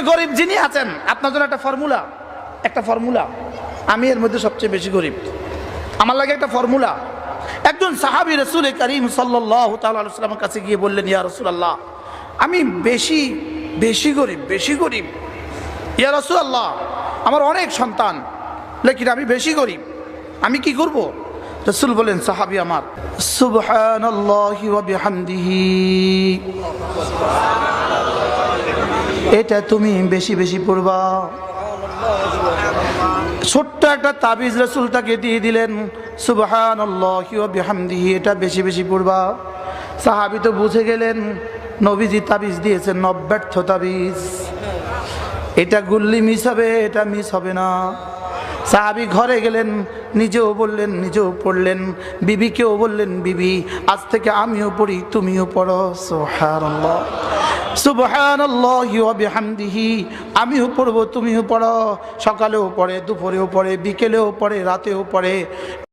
গরিব যিনি আছেন, আপনার জন্য একটা ফর্মুলা, আমি এর মধ্যে সবচেয়ে বেশি গরিব, আমার লাগে একটা ফর্মুলা। একজন সাহাবী রাসূল করিম সাল্লাল্লাহু তাআলা আলাইহি ওয়াসাল্লামের কাছে গিয়ে বললেন, ইয়া রাসূলুল্লাহ, আমি বেশি গরিব। ইয়া রাসূলুল্লাহ, আমার অনেক সন্তান, লেকিন আমি বেশি গরিব, আমি কি করব? রাসূল বলেন, সাহাবী আমার, সুবহানাল্লাহি ওয়া বিহামদিহি, এটা তুমি বেশি পড়বা। ছোট্ট একটা তাবিজ রাসূল তাকে দিয়ে দিলেন, সুবহানাল্লাহি ওয়া বিহামদিহি, এটা বেশি পড়বা। সাহাবী তো বুঝে গেলেন নবীজি তাবিজ দিয়েছেন ব্যর্থ তাবিজ, এটা গুল্লি মিস হবে, এটা মিস হবে না। সাহাবী ঘরে গেলেন, নিজেও পড়লেন, বিবিকেও বললেন, বিবি আজ থেকে আমিও পড়ি, তুমিও পড়ো। সুবহানাল্লাহ, সুবহানাল্লাহি ওয়া বিহামদিহি, আমিও পড়বো, তুমিও পড়ো। সকালেও পড়ে, দুপুরেও পড়ে, বিকেলেও পড়ে, রাতেও পড়ে।